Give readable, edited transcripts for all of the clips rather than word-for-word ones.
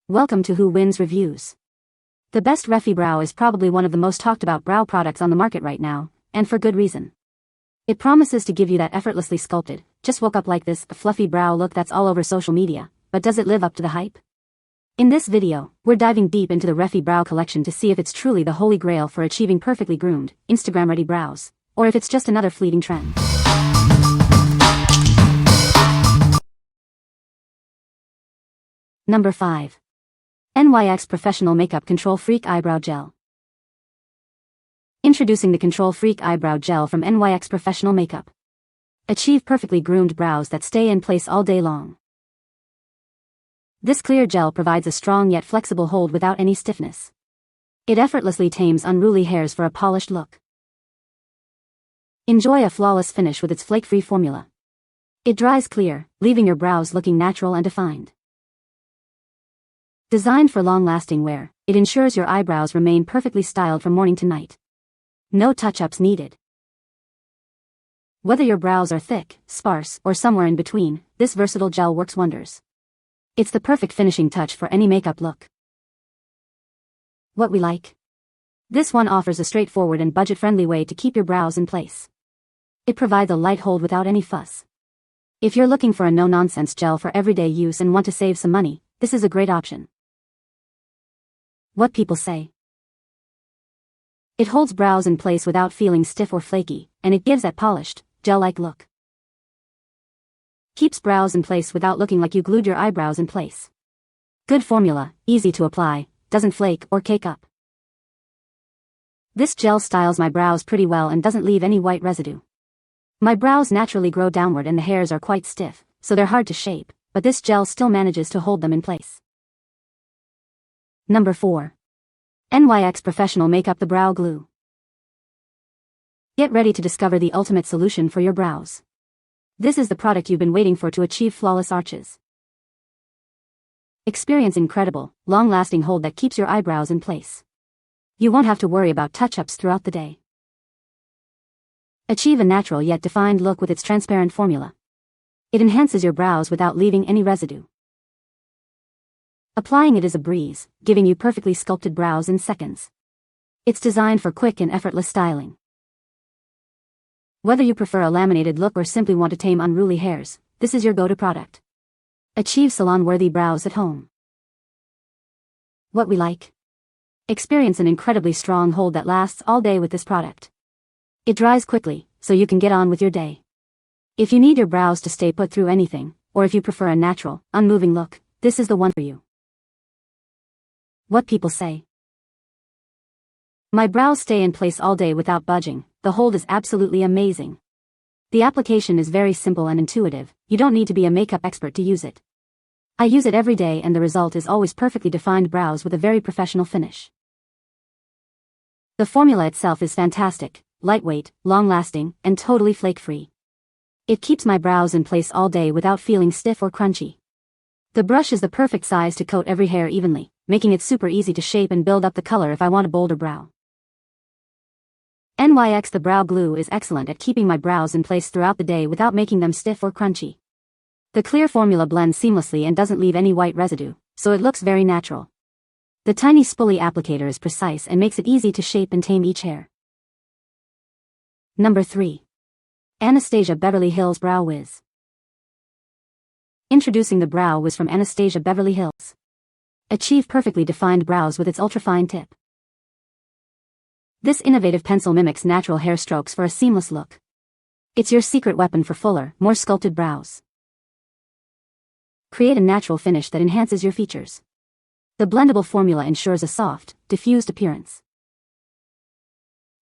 Welcome to Who Wins Reviews. The best Refy brow is probably one of the most talked about brow products on the market right now, and for good reason. It promises to give you that effortlessly sculpted, just woke up like this, a fluffy brow look that's all over social media, but does it live up to the hype? In this video, we're diving deep into the Refy brow collection to see if it's truly the holy grail for achieving perfectly groomed, Instagram-ready brows, or if it's just another fleeting trend. Number 5. NYX Professional Makeup Control Freak Eyebrow Gel. Introducing the Control Freak Eyebrow Gel from NYX Professional Makeup. Achieve perfectly groomed brows that stay in place all day long. This clear gel provides a strong yet flexible hold without any stiffness. It effortlessly tames unruly hairs for a polished look. Enjoy a flawless finish with its flake-free formula. It dries clear, leaving your brows looking natural and defined. Designed for long-lasting wear, it ensures your eyebrows remain perfectly styled from morning to night. No touch-ups needed. Whether your brows are thick, sparse, or somewhere in between, this versatile gel works wonders. It's the perfect finishing touch for any makeup look. What we like? This one offers a straightforward and budget-friendly way to keep your brows in place. It provides a light hold without any fuss. If you're looking for a no-nonsense gel for everyday use and want to save some money, this is a great option. What people say. It holds brows in place without feeling stiff or flaky, and it gives that polished, gel-like look. Keeps brows in place without looking like you glued your eyebrows in place. Good formula, easy to apply, doesn't flake or cake up. This gel styles my brows pretty well and doesn't leave any white residue. My brows naturally grow downward and the hairs are quite stiff, so they're hard to shape, but this gel still manages to hold them in place. Number 4. NYX Professional Makeup The Brow Glue. Get ready to discover the ultimate solution for your brows. This is the product you've been waiting for to achieve flawless arches. Experience incredible, long-lasting hold that keeps your eyebrows in place. You won't have to worry about touch-ups throughout the day. Achieve a natural yet defined look with its transparent formula. It enhances your brows without leaving any residue. Applying it is a breeze, giving you perfectly sculpted brows in seconds. It's designed for quick and effortless styling. Whether you prefer a laminated look or simply want to tame unruly hairs, this is your go-to product. Achieve salon-worthy brows at home. What we like? Experience an incredibly strong hold that lasts all day with this product. It dries quickly, so you can get on with your day. If you need your brows to stay put through anything, or if you prefer a natural, unmoving look, this is the one for you. What people say. My brows stay in place all day without budging. The hold is absolutely amazing. The application is very simple and intuitive. You don't need to be a makeup expert to use it. I use it every day and the result is always perfectly defined brows with a very professional finish. The formula itself is fantastic, lightweight, long-lasting, and totally flake-free. It keeps my brows in place all day without feeling stiff or crunchy. The brush is the perfect size to coat every hair evenly, making it super easy to shape and build up the color if I want a bolder brow. NYX The Brow Glue is excellent at keeping my brows in place throughout the day without making them stiff or crunchy. The clear formula blends seamlessly and doesn't leave any white residue, so it looks very natural. The tiny spoolie applicator is precise and makes it easy to shape and tame each hair. Number 3. Anastasia Beverly Hills Brow Wiz. Introducing the Brow Wiz from Anastasia Beverly Hills. Achieve perfectly defined brows with its ultra-fine tip. This innovative pencil mimics natural hair strokes for a seamless look. It's your secret weapon for fuller, more sculpted brows. Create a natural finish that enhances your features. The blendable formula ensures a soft, diffused appearance.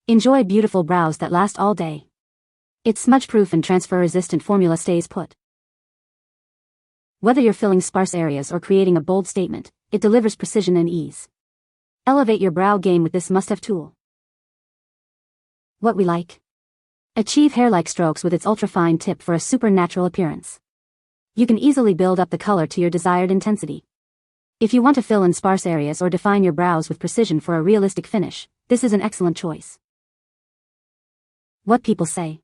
Enjoy beautiful brows that last all day. Its smudge-proof and transfer-resistant formula stays put. Whether you're filling sparse areas or creating a bold statement, it delivers precision and ease. Elevate your brow game with this must-have tool. What we like? Achieve hair-like strokes with its ultra-fine tip for a supernatural appearance. You can easily build up the color to your desired intensity. If you want to fill in sparse areas or define your brows with precision for a realistic finish, this is an excellent choice. What people say.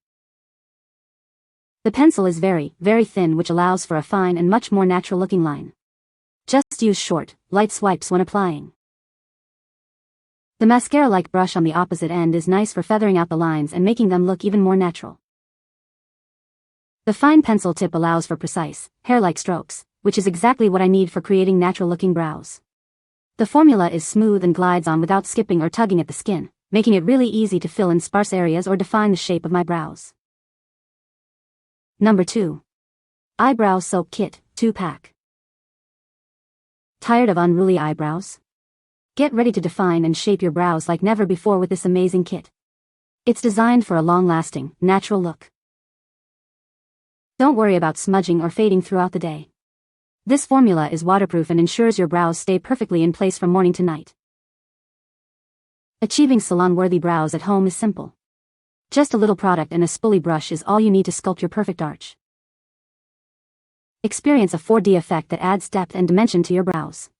The pencil is very, very thin, which allows for a fine and much more natural-looking line. Just use short, light swipes when applying. The mascara-like brush on the opposite end is nice for feathering out the lines and making them look even more natural. The fine pencil tip allows for precise, hair-like strokes, which is exactly what I need for creating natural-looking brows. The formula is smooth and glides on without skipping or tugging at the skin, making it really easy to fill in sparse areas or define the shape of my brows. Number 2. Eyebrow Soap Kit, 2-pack. Tired of unruly eyebrows? Get ready to define and shape your brows like never before with this amazing kit. It's designed for a long-lasting, natural look. Don't worry about smudging or fading throughout the day. This formula is waterproof and ensures your brows stay perfectly in place from morning to night. Achieving salon-worthy brows at home is simple. Just a little product and a spoolie brush is all you need to sculpt your perfect arch. Experience a 4D effect that adds depth and dimension to your brows.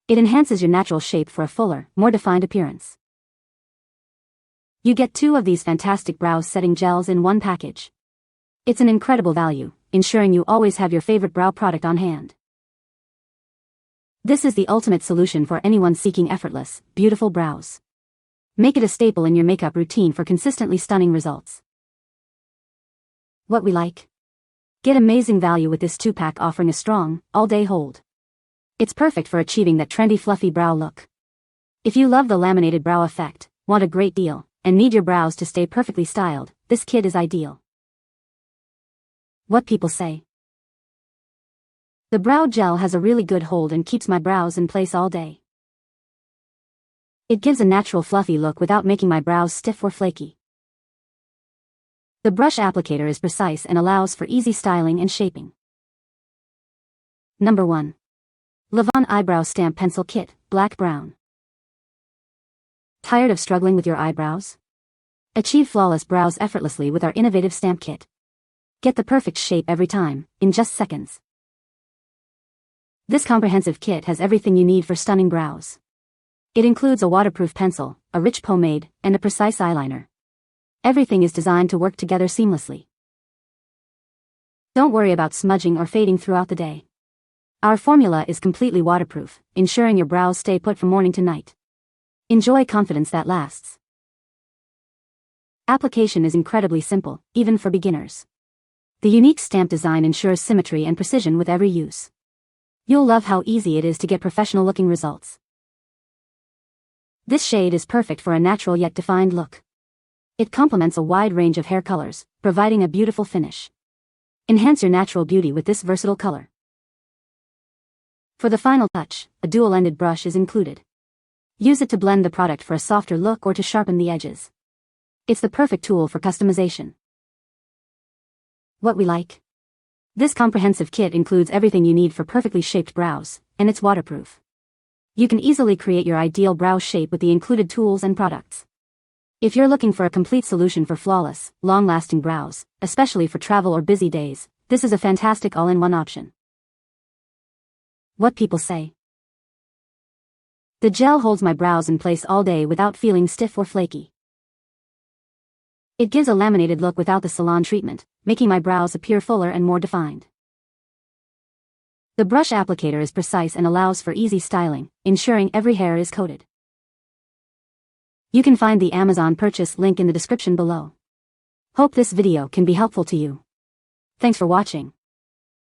It enhances your natural shape for a fuller, more defined appearance. You get 2 of these fantastic brow setting gels in one package. It's an incredible value, ensuring you always have your favorite brow product on hand. This is the ultimate solution for anyone seeking effortless, beautiful brows. Make it a staple in your makeup routine for consistently stunning results. What we like? Get amazing value with this 2-pack offering a strong, all-day hold. It's perfect for achieving that trendy fluffy brow look. If you love the laminated brow effect, want a great deal, and need your brows to stay perfectly styled, this kit is ideal. What people say. The brow gel has a really good hold and keeps my brows in place all day. It gives a natural fluffy look without making my brows stiff or flaky. The brush applicator is precise and allows for easy styling and shaping. Number 1. LAVONE Eyebrow Stamp Pencil Kit, Black-Brown. Tired of struggling with your eyebrows? Achieve flawless brows effortlessly with our innovative stamp kit. Get the perfect shape every time, in just seconds. This comprehensive kit has everything you need for stunning brows. It includes a waterproof pencil, a rich pomade, and a precise eyeliner. Everything is designed to work together seamlessly. Don't worry about smudging or fading throughout the day. Our formula is completely waterproof, ensuring your brows stay put from morning to night. Enjoy confidence that lasts. Application is incredibly simple, even for beginners. The unique stamp design ensures symmetry and precision with every use. You'll love how easy it is to get professional-looking results. This shade is perfect for a natural yet defined look. It complements a wide range of hair colors, providing a beautiful finish. Enhance your natural beauty with this versatile color. For the final touch, a dual-ended brush is included. Use it to blend the product for a softer look or to sharpen the edges. It's the perfect tool for customization. What we like? This comprehensive kit includes everything you need for perfectly shaped brows, and it's waterproof. You can easily create your ideal brow shape with the included tools and products. If you're looking for a complete solution for flawless, long-lasting brows, especially for travel or busy days, this is a fantastic all-in-one option. What people say. The gel holds my brows in place all day without feeling stiff or flaky. It gives a laminated look without the salon treatment, making my brows appear fuller and more defined. The brush applicator is precise and allows for easy styling, ensuring every hair is coated. You can find the Amazon purchase link in the description below. Hope this video can be helpful to you. Thanks for watching.